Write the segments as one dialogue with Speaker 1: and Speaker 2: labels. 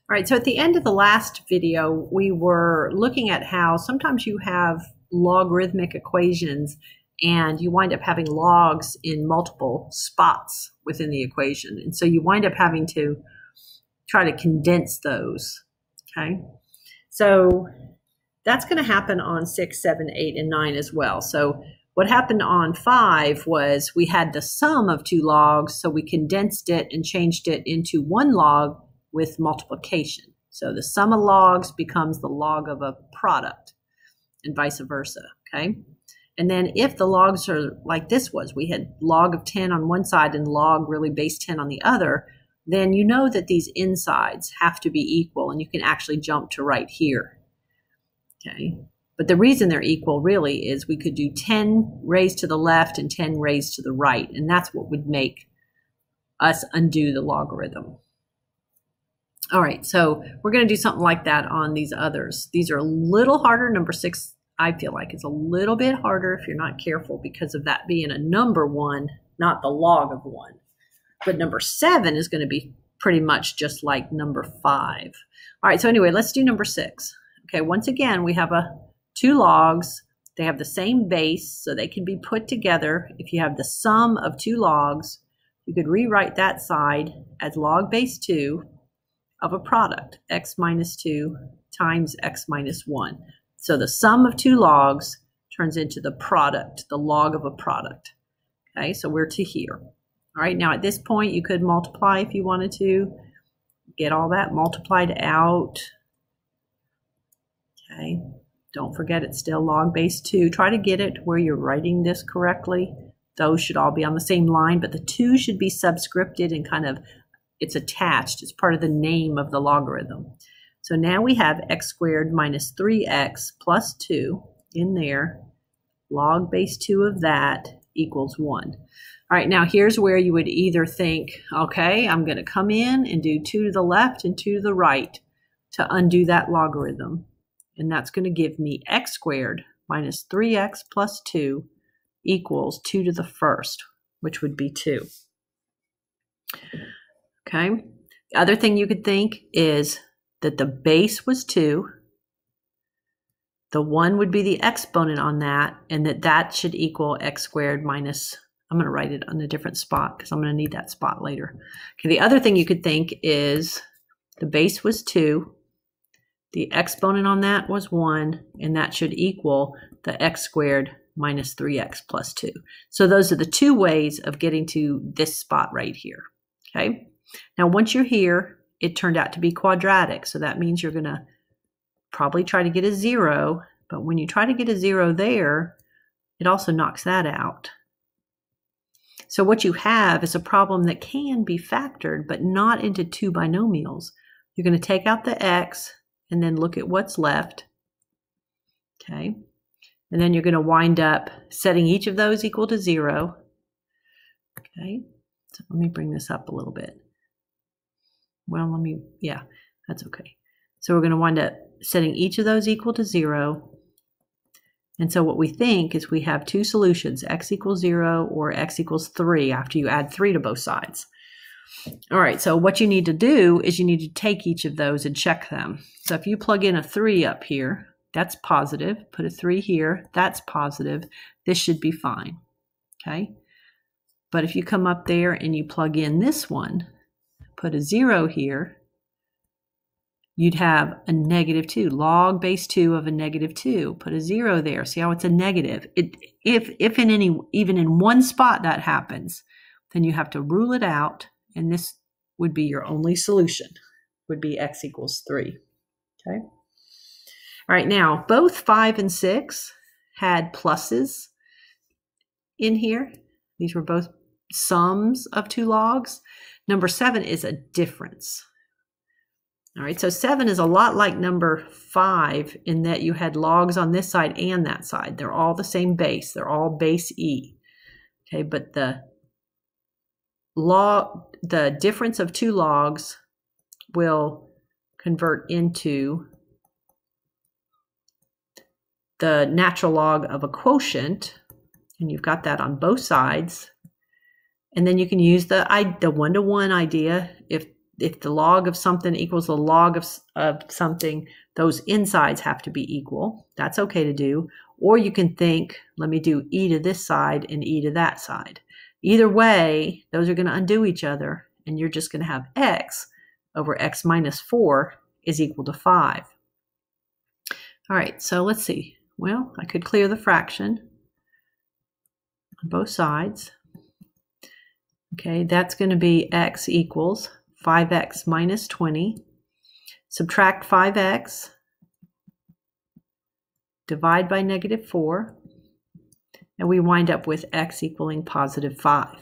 Speaker 1: All right, so at the end of the last video, we were looking at how sometimes you have logarithmic equations and you wind up having logs in multiple spots within the equation. And so you wind up having to try to condense those, okay? So that's going to happen on 6, 7, 8, and 9 as well. So what happened on 5 was we had the sum of two logs, so we condensed it and changed it into one log with multiplication. So the sum of logs becomes the log of a product and vice versa, okay? And then if the logs are like this was, we had log of 10 on one side and log really base 10 on the other, then you know that these insides have to be equal, and you can actually jump to right here, okay? But the reason they're equal really is we could do 10 raised to the left and 10 raised to the right, and that's what would make us undo the logarithm. All right, so we're going to do something like that on these others. These are a little harder. Number 6, I feel like it's a little bit harder if you're not careful because of that being a number 1, not the log of 1. But number 7 is going to be pretty much just like number 5. All right, so anyway, let's do number 6. Okay, once again, we have two logs. They have the same base, so they can be put together. If you have the sum of two logs, you could rewrite that side as log base 2 of a product, x minus 2 times x minus 1. So the sum of two logs turns into the product, the log of a product. Okay, so we're to here. All right, now at this point, you could multiply if you wanted to. Get all that multiplied out. Okay, don't forget it's still log base 2. Try to get it where you're writing this correctly. Those should all be on the same line, but the 2 should be subscripted and kind of it's attached. It's part of the name of the logarithm. So now we have x squared minus 3x plus 2 in there. Log base 2 of that equals 1. All right, now here's where you would either think, okay, I'm going to come in and do 2 to the left and 2 to the right to undo that logarithm. And that's going to give me x squared minus 3x plus 2 equals 2 to the first, which would be 2. Okay. The other thing you could think is that the base was 2. The 1 would be the exponent on that, and that should equal x squared minus, I'm going to write it on a different spot because I'm going to need that spot later. Okay. The other thing you could think is the base was 2. The exponent on that was 1, and that should equal the x squared minus 3x plus 2. So those are the two ways of getting to this spot right here. Okay. Now, once you're here, it turned out to be quadratic. So that means you're going to probably try to get a 0. But when you try to get a 0 there, it also knocks that out. So what you have is a problem that can be factored, but not into two binomials. You're going to take out the x and then look at what's left. Okay. And then you're going to wind up setting each of those equal to 0. Okay. So let me bring this up a little bit. Well, yeah, that's okay. So we're going to wind up setting each of those equal to 0. And so what we think is we have two solutions, x equals 0 or x equals 3 after you add 3 to both sides. All right, so what you need to do is you need to take each of those and check them. So if you plug in a 3 up here, that's positive. Put a 3 here, that's positive. This should be fine, okay? But if you come up there and you plug in this one, put a 0 here, you'd have a negative 2, log base 2 of a negative 2. Put a 0 there. See how it's a negative? If even in one spot that happens, then you have to rule it out, and this would be your only solution, would be x equals 3. Okay? All right, now both 5 and 6 had pluses in here. These were both sums of two logs. Number 7 is a difference. All right, so 7 is a lot like number 5 in that you had logs on this side and that side. They're all the same base. They're all base E. Okay, but the difference of two logs will convert into the natural log of a quotient, and you've got that on both sides. And then you can use the one-to-one idea. If if the log of something equals the log of something, those insides have to be equal. That's okay to do. Or you can think, let me do e to this side and e to that side. Either way, those are going to undo each other, and you're just going to have x over x minus 4 is equal to 5. All right, so let's see. Well, I could clear the fraction on both sides. Okay, that's going to be x equals 5x minus 20. Subtract 5x, divide by negative 4, and we wind up with x equaling positive 5.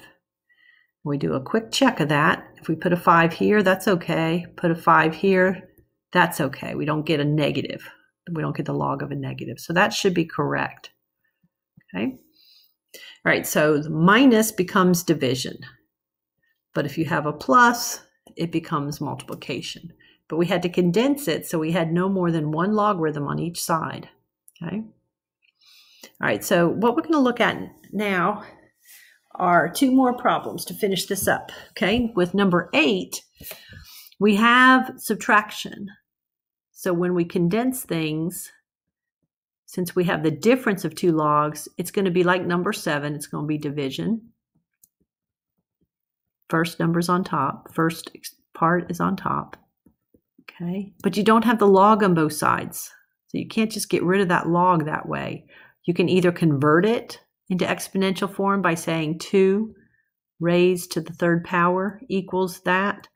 Speaker 1: We do a quick check of that. If we put a 5 here, that's okay. Put a 5 here, that's okay. We don't get a negative. We don't get the log of a negative. So that should be correct. Okay. All right, so the minus becomes division. But if you have a plus, it becomes multiplication. But we had to condense it, so we had no more than one logarithm on each side. Okay. All right, so what we're going to look at now are two more problems to finish this up. Okay, with number 8, we have subtraction. So when we condense things, since we have the difference of two logs, it's going to be like number 7. It's going to be division. First number's on top. First part is on top. Okay, but you don't have the log on both sides. So you can't just get rid of that log that way. You can either convert it into exponential form by saying 2 raised to the 3rd power equals that,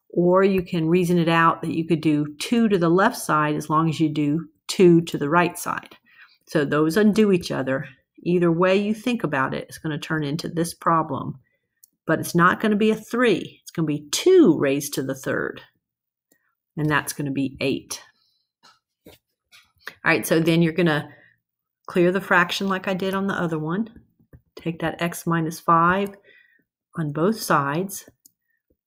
Speaker 1: or you can reason it out that you could do 2 to the left side as long as you do 2 to the right side. So those undo each other. Either way you think about it, it's going to turn into this problem. But it's not going to be a 3. It's going to be 2 raised to the 3rd. And that's going to be 8. All right, so then you're going to clear the fraction like I did on the other one. Take that x minus 5 on both sides.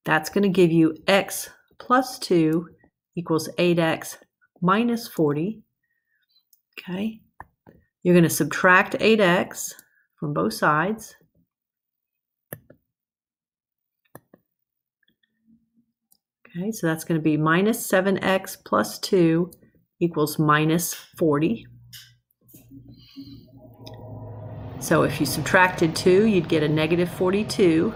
Speaker 1: That's going to give you x plus 2 equals 8x minus 40. Okay. You're going to subtract 8x from both sides. Okay, so that's going to be minus 7x plus 2 equals minus 40. So if you subtracted 2, you'd get a negative 42.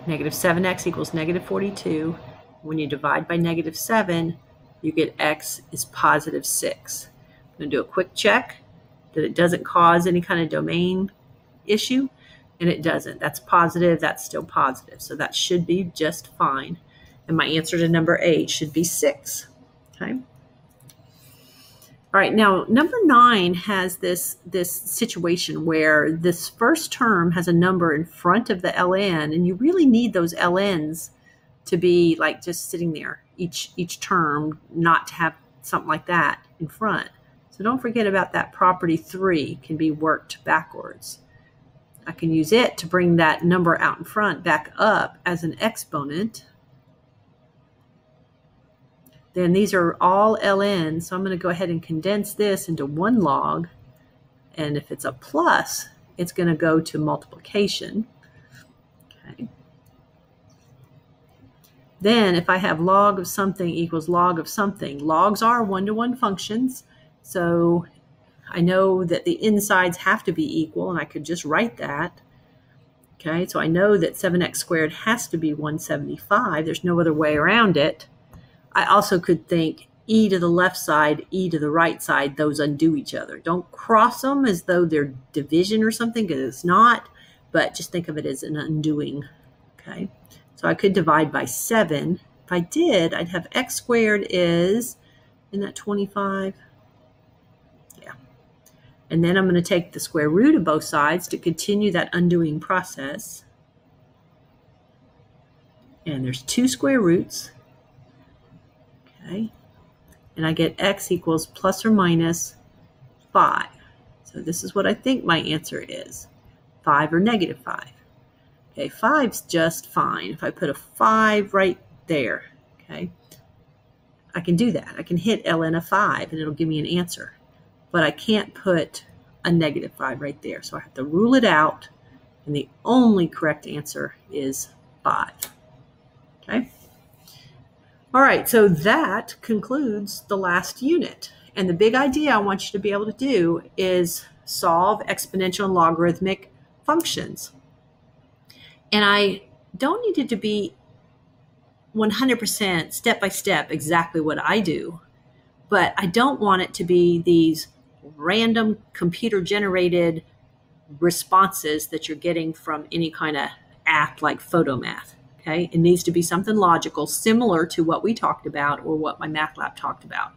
Speaker 1: Negative 7x equals negative 42. When you divide by negative 7, you get x is positive 6. I'm going to do a quick check that it doesn't cause any kind of domain issue, and it doesn't. That's positive. That's still positive. So that should be just fine. And my answer to number 8 should be 6. Okay. All right, now number 9 has this situation where this first term has a number in front of the ln, and you really need those ln's to be like just sitting there each term, not to have something like that in front. So don't forget about that property 3 can be worked backwards. I can use it to bring that number out in front back up as an exponent. Then these are all ln, so I'm going to go ahead and condense this into one log. And if it's a plus, it's going to go to multiplication. Okay. Then if I have log of something equals log of something, logs are one-to-one functions. So I know that the insides have to be equal, and I could just write that. Okay, so I know that 7x squared has to be 175. There's no other way around it. I also could think e to the left side, e to the right side, those undo each other. Don't cross them as though they're division or something, because it's not, but just think of it as an undoing. Okay, so I could divide by 7. If I did, I'd have x squared is, isn't that 25? Yeah. And then I'm going to take the square root of both sides to continue that undoing process. And there's 2 square roots. Okay, and I get x equals plus or minus 5. So this is what I think my answer is, 5 or negative 5. Okay, 5's just fine. If I put a 5 right there, okay, I can do that. I can hit ln of 5 and it'll give me an answer. But I can't put a negative 5 right there. So I have to rule it out, and the only correct answer is 5. Okay. All right, so that concludes the last unit. And the big idea I want you to be able to do is solve exponential and logarithmic functions. And I don't need it to be 100% step by step exactly what I do, but I don't want it to be these random computer generated responses that you're getting from any kind of app like Photomath. Okay, it needs to be something logical, similar to what we talked about or what my math lab talked about.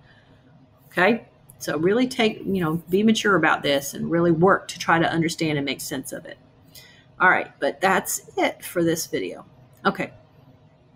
Speaker 1: Okay, so really be mature about this and really work to try to understand and make sense of it. All right, but that's it for this video. Okay.